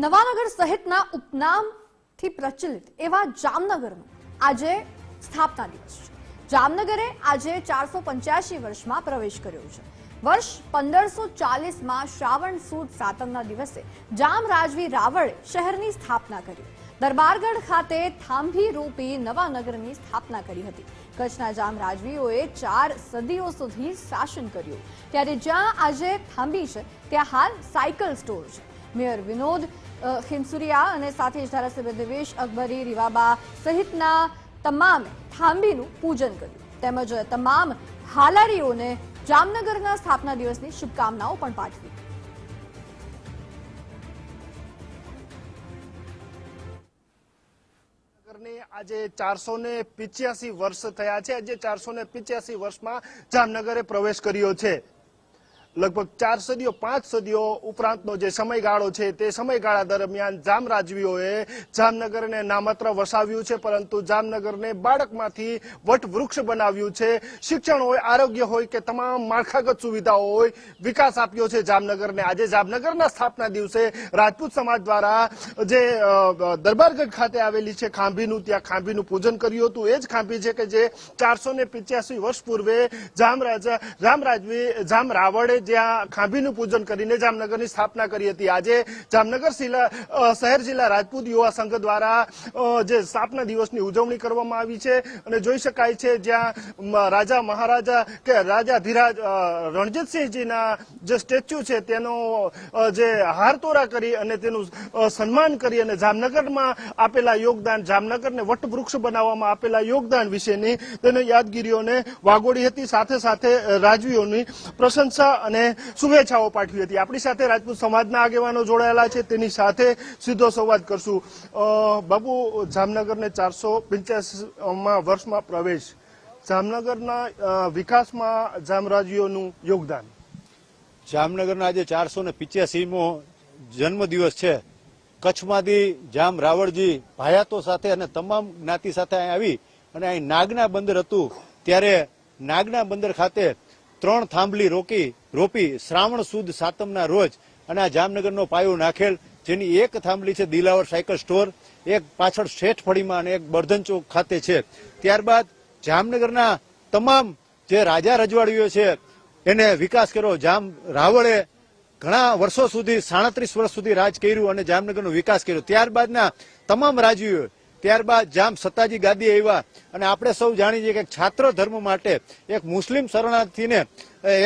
નવાનગર સહિતના ઉપનામથી પ્રચલિત એવા જામનગરનો આજે સ્થાપના દિવસ છે। જામનગરે આજે 485 વર્ષમાં પ્રવેશ કર્યો છે। વર્ષ 1540માં શ્રાવણ સુદ સાતમના દિવસે જામ રાજવી રાવળે શહેરની સ્થાપના કરી। દરબારગઢ ખાતે થાંભી રૂપી નવાનગરની સ્થાપના કરી હતી। કચ્છના જામ રાજવીઓએ 4 સદીઓ સુધી શાસન કર્યું, ત્યારે જ્યાં આજે થાંભી છે ત્યાં હાલ સાયકલ સ્ટોર છે। મેયર વિનોદ ખીમસુરિયા અને સાથે જ ધારાસભ્ય દેવેશ અકબરી રીવાબા સહિતના તમામે થાંભીનું પૂજન કર્યું, તેમજ તમામ હાલારીઓને જામનગરના સ્થાપના દિવસની શુભકામનાઓ પણ પાઠવી। આજે 485 વર્ષ થયા છે। આજે 485 વર્ષમાં જામનગરે પ્રવેશ કર્યો છે। લગભગ 4 સદીઓ 5 સદીઓ ઉપરાંતનો જે સમયગાળો છે તે સમયગાળા દરમિયાન જામ રાજવીઓએ જામનગરને ના માત્ર વસાવ્યું છે, પરંતુ જામનગરને બાળકમાંથી વટવૃક્ષ બનાવ્યું છે। શિક્ષણ હોય, આરોગ્ય હોય કે તમામ માળખાગત સુવિધાઓ હોય, વિકાસ આપ્યો છે જામનગરને। આજે જામનગરના સ્થાપના દિવસે રાજપૂત સમાજ દ્વારા જે દરબારગઢ ખાતે આવેલી છે ખાંભીનું, ત્યાં ખાંભીનું પૂજન કર્યું હતું। એ જ ખાંભી છે કે જે 485 વર્ષ પૂર્વે જામ રાવળે જ્યાં ખાંભીનું પૂજન કરીને જામનગરની સ્થાપના કરી હતી। આજે જામનગર શહેર જિલ્લા રાજપૂત યુવા સંઘ દ્વારા જે સ્થાપના દિવસની ઉજવણી કરવામાં આવી છે અને જોઈ શકાય છે જ્યાં રાજા મહારાજા કે રાજા ધીરાજ રણજીતસિંહજીના જે સ્ટેચ્યુ છે તેનો જે હારતોરા કરી અને તેનું સન્માન કરી અને જામનગરમાં આપેલા યોગદાન, જામનગરને વટવૃક્ષ બનાવવામાં આપેલા યોગદાન વિશેની તેને યાદગીરીઓને વાગોળી હતી। સાથે સાથે રાજવીઓની પ્રશંસા અને શુભેચ્છાઓ પાઠવી હતી। આપણી સાથે રાજપૂત સમાજના આગેવાનો જોડાયેલા છે, તેની સાથે સીધો સંવાદ કરશું। બાબુ, જામનગરને 485માં વર્ષમાં પ્રવેશ, જામનગરના વિકાસમાં જામરાજીઓનું યોગદાન। જામનગરના આજે 485મો જન્મદિવસ છે। કચ્છમાંથી જામ રાવળજી ભાયાતો સાથે અને તમામ જ્ઞાતિ સાથે અહીં આવી અને અહીં નાગના બંદર હતું, ત્યારે નાગના બંદર ખાતે 3 થાંભલી રોપી શ્રાવણ સુદ સાતમના રોજ અને આ જામનગરનો પાયો નાખેલ, જેની એક થાંભલી છે દિલાવર સાયકલ સ્ટોર, એક પાછળ શેઠફળીમાં અને એક બર્ધન ચોક ખાતે છે। ત્યારબાદ જામનગરના તમામ જે રાજા રજવાડીઓ છે એને વિકાસ કર્યો। જામ રાવળે ઘણા વર્ષો સુધી 37 વર્ષ સુધી રાજ કર્યું અને જામનગરનો વિકાસ કર્યો। ત્યારબાદના તમામ રાજવીઓ, ત્યારબાદ જામ સત્તાજી ગાદી આવ્યા અને આપણે સૌ જાણીએ છીએ કે છાત્ર ધર્મ માટે એક મુસ્લિમ શરણાર્થીને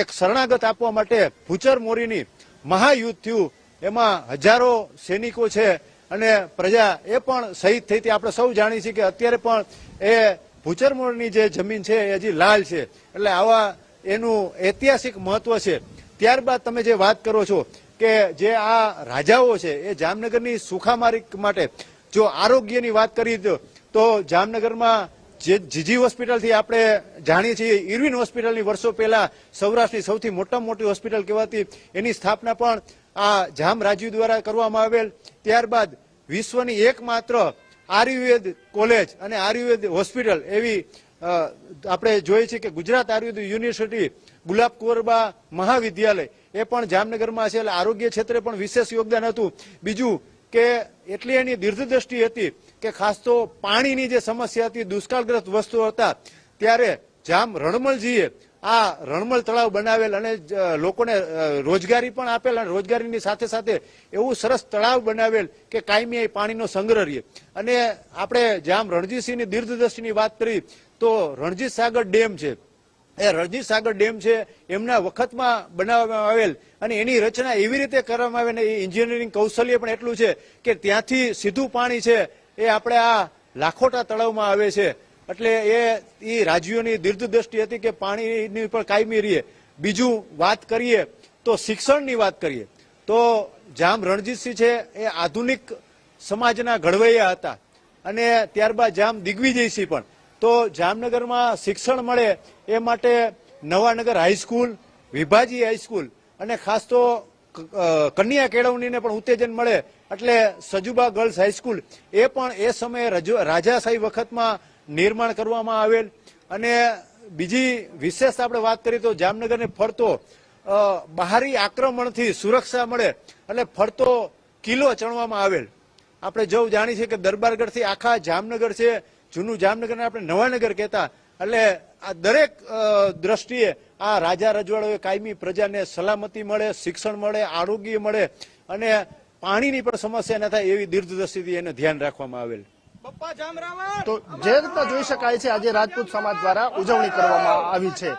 એક શરણાગત આપવા માટે ભૂચર મોરીની મહાયુદ્ધ થયું। એમાં હજારો સૈનિકો છે અને પ્રજા એ પણ શહીદ થઈ હતી। આપણે સૌ જાણીએ છીએ કે અત્યારે પણ એ ભૂચર મોરીની જે જમીન છે એ હજી લાલ છે, એટલે આવા એનું ઐતિહાસિક મહત્વ છે। ત્યારબાદ તમે જે વાત કરો છો કે જે આ રાજાઓ છે એ જામનગરની સુખામારી માટે જો આરોગ્યની વાત કરી તો જામનગરમાં જે જીજી હોસ્પિટલથી આપણે જાણીએ છીએ, ઇરવિન હોસ્પિટલની વર્ષો પહેલા સૌરાષ્ટ્રની સૌથી મોટામાં મોટી હોસ્પિટલ કહેવાતી, એની સ્થાપના પણ આ જામ રાજવી દ્વારા કરવામાં આવેલ। ત્યારબાદ વિશ્વની એકમાત્ર આયુર્વેદ કોલેજ અને આયુર્વેદ હોસ્પિટલ એવી આપણે જોઈએ છીએ કે ગુજરાત આયુર્વેદ યુનિવર્સિટી, ગુલાબકુંવરબા મહાવિદ્યાલય એ પણ જામનગરમાં છે, એટલે આરોગ્ય ક્ષેત્રે પણ વિશેષ યોગદાન હતું। બીજું કે એટલી એની દીર્ઘદ્રષ્ટિ હતી કે ખાસ તો પાણીની જે સમસ્યા હતી, દુષ્કાળગ્રસ્ત વસ્તુઓ હતા, ત્યારે જામ રણમલજીએ આ રણમલ તળાવ બનાવેલ અને લોકોને રોજગારી પણ આપેલ અને રોજગારીની સાથે સાથે એવું સરસ તળાવ બનાવેલ કે કાયમી પાણીનો સંગ્રહ રહે। અને આપણે જામ રણજીતસિંહની દીર્ઘદ્રષ્ટિની વાત કરી તો રણજીત સાગર ડેમ છે, એ રણજીત સાગર ડેમ છે એમના વખતમાં બનાવવામાં આવેલ અને એની રચના એવી રીતે કરવામાં આવે ને એ એન્જિનિયરિંગ કૌશલ્ય પણ એટલું છે કે ત્યાંથી સીધું પાણી છે એ આપણે આ લાખોટા તળાવમાં આવે છે। એટલે એ રાજ્યોની દીર્ઘદ્રષ્ટિ હતી કે પાણીની પણ કાયમી રહીએ। બીજું વાત કરીએ તો શિક્ષણની વાત કરીએ તો જામ રણજીતસિંહ છે એ આધુનિક સમાજના ઘડવૈયા હતા અને ત્યારબાદ જામ દિગ્વિજયસિંહ પણ। તો જામનગરમાં શિક્ષણ મળે એ માટે નવાનગર હાઈસ્કૂલ, વિભાજી હાઈસ્કૂલ અને ખાસ તો કન્યા કેળવણીને પણ ઉત્તેજન મળે એટલે સજુબા ગર્લ્સ હાઈસ્કૂલ એ પણ એ સમયે રાજાશાહી વખતમાં નિર્માણ કરવામાં આવેલ। અને બીજી વિશેષ આપણે વાત કરીએ તો જામનગરને ફરતો બહારી આક્રમણથી સુરક્ષા મળે એટલે ફરતો કિલ્લો ચણવામાં આવેલ. આપણે જો જાણી છે કે દરબારગઢથી આખા જામનગર છે, જૂનું જામનગરને આપણે નવાનગર કહેતા. એટલે આ દરેક દ્રષ્ટિએ આ રાજા રજવાડોએ કાયમી પ્રજાને સલામતી મળે, શિક્ષણ મળે, આરોગ્ય મળે અને પાણીની પણ સમસ્યા ન થાય એવી દીર્ઘદ્રષ્ટિથી એને ધ્યાન રાખવામાં આવેલ. તો જે રીતના જોઈ શકાય છે આજે રાજપૂત સમાજ દ્વારા ઉજવણી કરવામાં આવી છે.